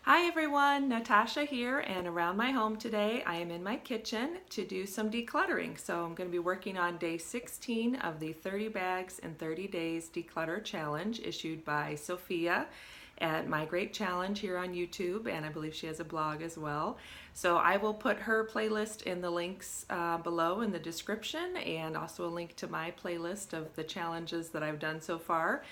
Hi everyone, Natasha here, and around my home today I am in my kitchen to do some decluttering. So I'm going to be working on day 16 of the 30 bags in 30 days declutter challenge issued by Sophia at My Great Challenge here on YouTube, and I believe she has a blog as well. So I will put her playlist in the links below in the description, and also a link to my playlist of the challenges that I've done so far.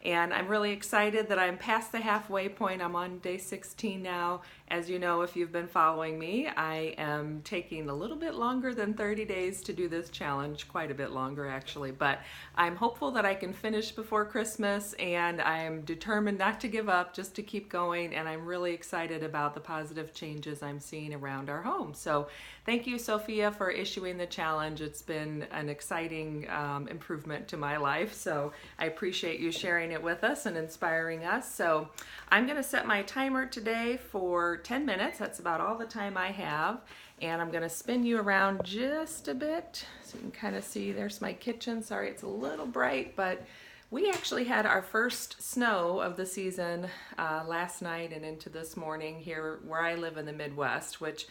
And I'm really excited that I'm past the halfway point. I'm on day 16 now. As you know, if you've been following me, I am taking a little bit longer than 30 days to do this challenge, quite a bit longer actually, but I'm hopeful that I can finish before Christmas, and I'm determined not to give up, just to keep going, and I'm really excited about the positive changes I'm seeing around our home. So thank you, Sophia, for issuing the challenge. It's been an exciting improvement to my life, so I appreciate you sharing it with us and inspiring us. So I'm going to set my timer today for 10 minutes. That's about all the time I have. And I'm going to spin you around just a bit so you can kind of see. There's my kitchen. Sorry, it's a little bright, but we actually had our first snow of the season last night and into this morning here where I live in the Midwest, which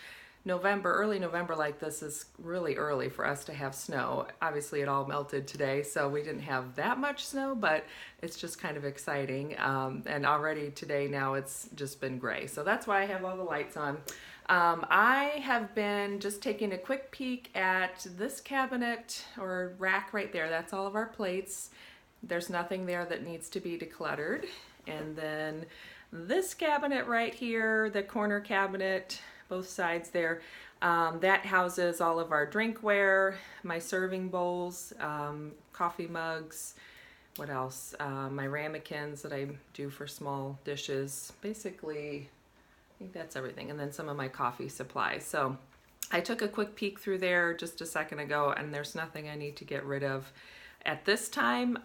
early November like this is really early for us to have snow. Obviously it all melted today, so we didn't have that much snow, but it's just kind of exciting. And already today now it's just been gray. So that's why I have all the lights on. I have been just taking a quick peek at this cabinet or rack right there. That's all of our plates. There's nothing there that needs to be decluttered. And then this cabinet right here, the corner cabinet, both sides there, that houses all of our drinkware, my serving bowls, coffee mugs, what else? My ramekins that I do for small dishes. Basically, I think that's everything. And then some of my coffee supplies. So I took a quick peek through there just a second ago, and there's nothing I need to get rid of at this time.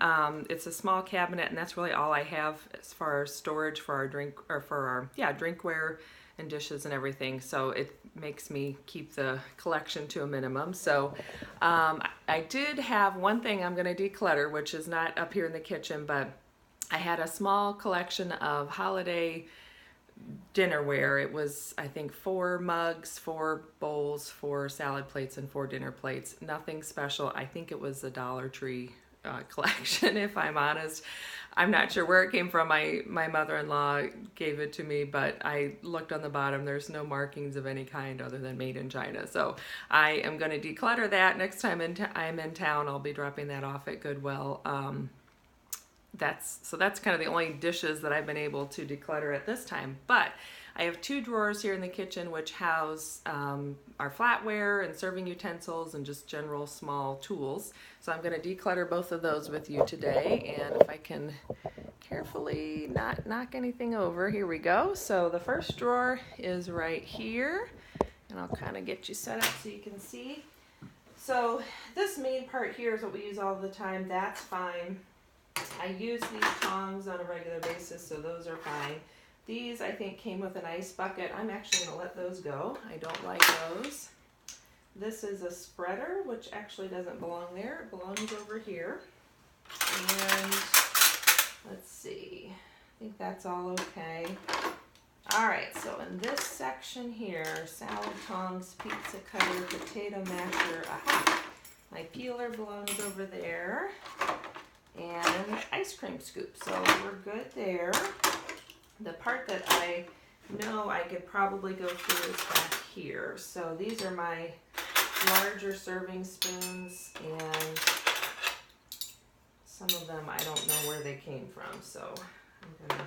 It's a small cabinet, and that's really all I have as far as storage for our drinkware and dishes and everything. So it makes me keep the collection to a minimum. So I did have one thing I'm going to declutter, which is not up here in the kitchen, but I had a small collection of holiday dinnerware. It was, I think, 4 mugs, 4 bowls, 4 salad plates, and 4 dinner plates. Nothing special. I think it was a Dollar Tree collection, if I'm honest. I'm not sure where it came from. My mother-in-law gave it to me, but I looked on the bottom. There's no markings of any kind other than made in China. So I am going to declutter that. Next time I'm in town, I'll be dropping that off at Goodwill. That's kind of the only dishes that I've been able to declutter at this time. But I have 2 drawers here in the kitchen which house our flatware and serving utensils and just general small tools. So I'm going to declutter both of those with you today. And if I can carefully not knock anything over, here we go. So the first drawer is right here, and I'll kind of get you set up so you can see. So this main part here is what we use all the time. That's fine. I use these tongs on a regular basis, so those are fine. These, I think, came with an ice bucket. I'm actually going to let those go. I don't like those. This is a spreader, which actually doesn't belong there. It belongs over here. And let's see. I think that's all okay. All right, so in this section here, salad tongs, pizza cutter, potato masher. Aha! My peeler belongs over there. And ice cream scoop, so we're good there. The part that I know I could probably go through is back here. So these are my larger serving spoons, and some of them I don't know where they came from. So I'm gonna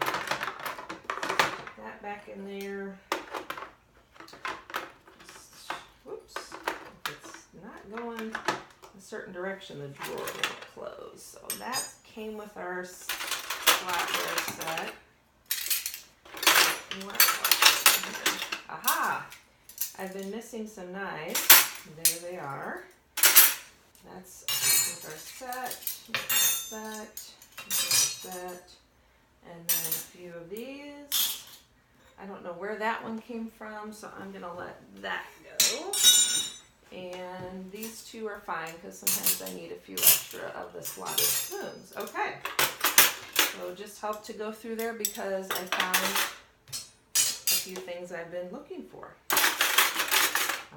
put that back in there. Whoops, if it's not going a certain direction, the drawer will close. So that came with our flatware set. What else is here? Aha! I've been missing some knives. There they are. That's with our set, and then a few of these. I don't know where that one came from, so I'm gonna let that go. And these 2 are fine because sometimes I need a few extra of the slotted spoons. Okay, so just help to go through there because I found a few things I've been looking for.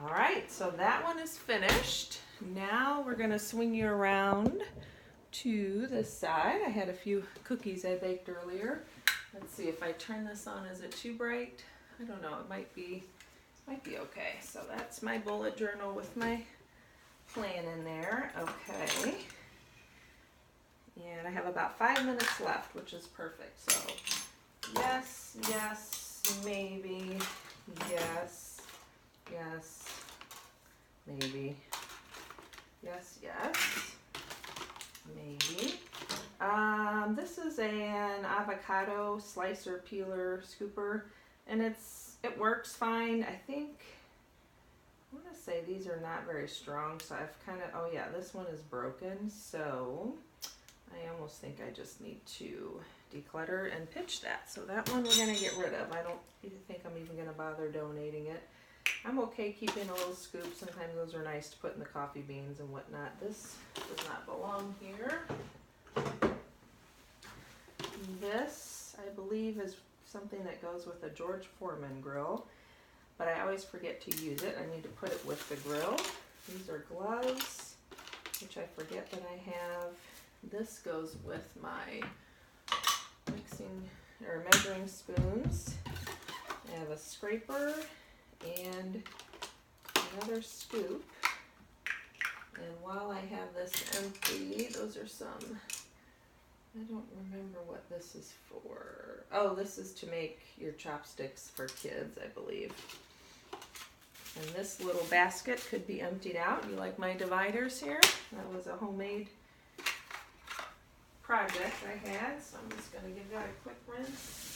All right, so that one is finished. Now we're gonna swing you around to this side. I had a few cookies I baked earlier. Let's see if I turn this on. Is it too bright? I don't know. It might be okay. So that's my bullet journal with my plan in there. Okay. And I have about 5 minutes left, which is perfect. So yes, yes, maybe, yes, yes, maybe, yes, yes, maybe. This is an avocado slicer, peeler, scooper, and it works fine. I think, I want to say these are not very strong, so I've kind of, oh yeah, this one is broken, so I almost think I just need to declutter and pitch that. So that one we're going to get rid of. I don't even think I'm even going to bother donating it. I'm okay keeping a little scoop. Sometimes those are nice to put in the coffee beans and whatnot. This does not belong here. This, I believe, is something that goes with a George Foreman grill, but I always forget to use it. I need to put it with the grill. These are gloves, which I forget that I have. This goes with my mixing or measuring spoons. I have a scraper and another scoop. And while I have this empty, those are some, I don't remember what this is for. Oh, this is to make your chopsticks for kids, I believe. And this little basket could be emptied out. You like my dividers here? That was a homemade project I had, so I'm just going to give that a quick rinse.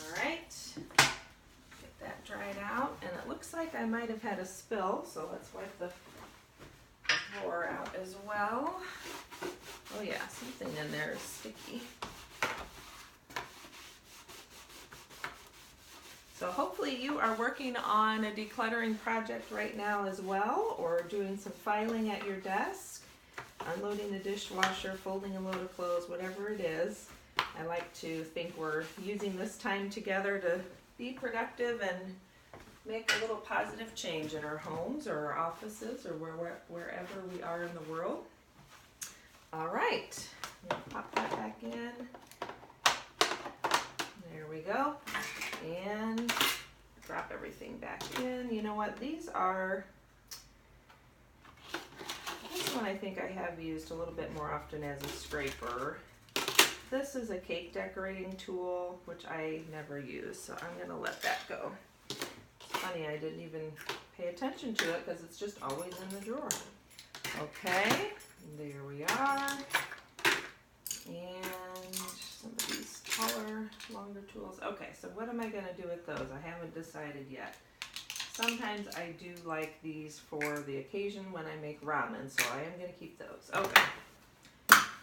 Alright, get that dried out, and it looks like I might have had a spill, so let's wipe the floor out as well. Oh yeah, something in there is sticky. So hopefully you are working on a decluttering project right now as well, or doing some filing at your desk, unloading the dishwasher, folding a load of clothes, whatever it is. I like to think we're using this time together to be productive and make a little positive change in our homes or our offices or wherever we are in the world. All right, I'm gonna pop that back in. There we go. And drop everything back in. You know what? These are, this one I think I have used a little bit more often as a scraper. This is a cake decorating tool, which I never use, so I'm going to let that go. It's funny, I didn't even pay attention to it because it's just always in the drawer. Okay, there we are. And some of these taller, longer tools. Okay, so what am I going to do with those? I haven't decided yet. Sometimes I do like these for the occasion when I make ramen, so I am going to keep those. Okay.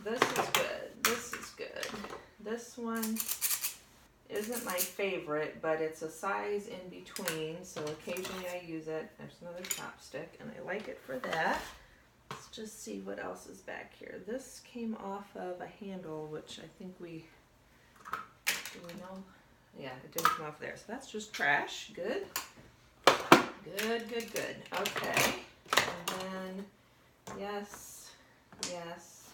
This is good. This is good. This one isn't my favorite, but it's a size in between, so occasionally I use it. There's another chopstick, and I like it for that. Let's just see what else is back here. This came off of a handle, which I think do we know? Yeah, it didn't come off there, so that's just trash. Good. Good, good, good. Okay. And then, yes, yes,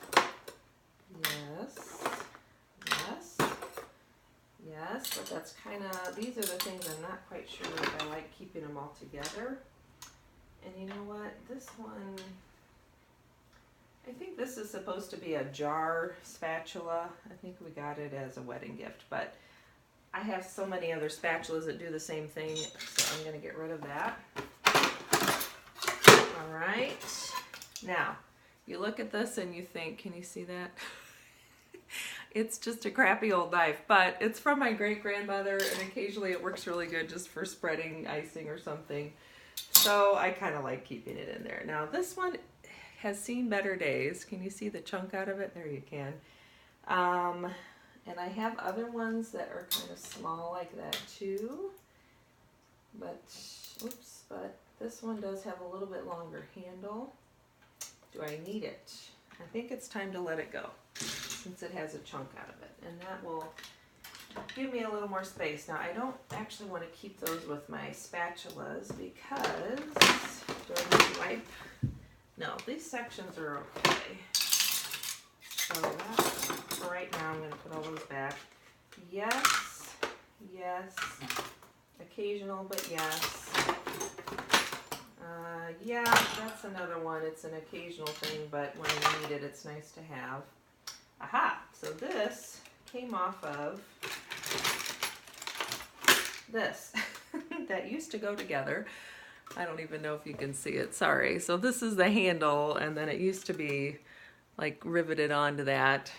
yes, yes, yes, but that's kind of, these are the things I'm not quite sure if I like keeping them all together. And you know what? This one, I think this is supposed to be a jar spatula. I think we got it as a wedding gift, but I have so many other spatulas that do the same thing, so I'm going to get rid of that. All right. Now, you look at this and you think, can you see that? It's just a crappy old knife, but it's from my great-grandmother, and occasionally it works really good just for spreading icing or something. So I kind of like keeping it in there. Now, this one has seen better days. Can you see the chunk out of it? There you can. And I have other ones that are kind of small like that too. But, oops, but this one does have a little bit longer handle. Do I need it? I think it's time to let it go. since it has a chunk out of it, and that will give me a little more space. Now I don't actually want to keep those with my spatulas because do I need to wipe? No, these sections are okay. So that, for right now, I'm going to put all those back. Yes, yes, occasional, but yes. Yeah, that's another one. It's an occasional thing, but when I need it, it's nice to have. Aha! So this came off of this that used to go together. I don't even know if you can see it, sorry. So this is the handle, and then it used to be like riveted onto that.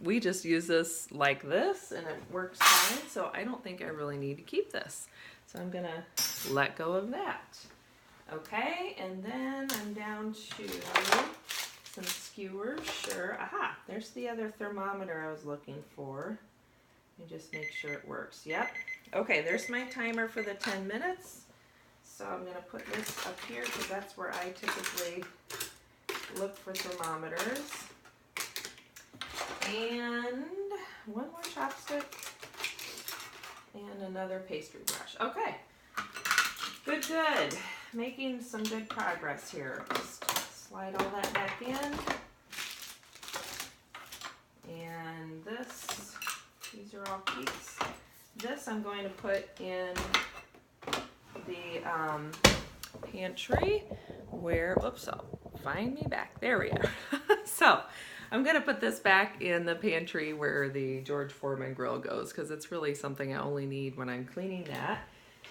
We just use this like this and it works fine, so I don't think I really need to keep this. So I'm gonna let go of that. Okay, and then I'm down to some skewers, sure. Aha, there's the other thermometer I was looking for. Let me just make sure it works, yep. Okay, there's my timer for the 10 minutes. So I'm gonna put this up here because that's where I typically look for thermometers. And one more chopstick and another pastry brush. Okay, good, good. Making some good progress here. Just slide all that back in. And this, these are all keeps. This I'm going to put in the pantry where, oops, I'll find me back. There we are. So I'm going to put this back in the pantry where the George Foreman grill goes because it's really something I only need when I'm cleaning that.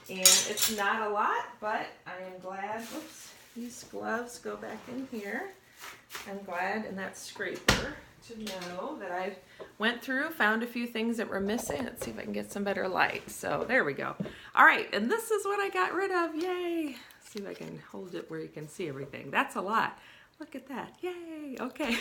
And it's not a lot, but I am glad, oops, these gloves go back in here. I'm glad, and that scraper, to know that I went through, found a few things that were missing. Let's see if I can get some better light. So there we go. All right, and this is what I got rid of, yay. Let's see if I can hold it where you can see everything. That's a lot. Look at that, yay, okay.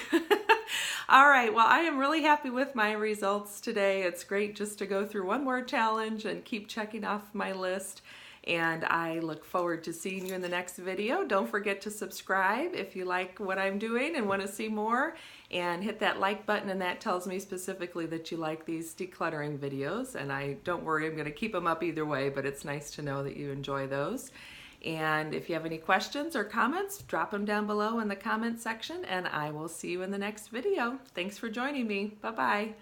All right, well, I am really happy with my results today. It's great just to go through one more challenge and keep checking off my list. And I look forward to seeing you in the next video. Don't forget to subscribe if you like what I'm doing and want to see more. And hit that like button, and that tells me specifically that you like these decluttering videos. And don't worry, I'm going to keep them up either way, but it's nice to know that you enjoy those. And if you have any questions or comments, drop them down below in the comment section, and I will see you in the next video. Thanks for joining me. Bye-bye.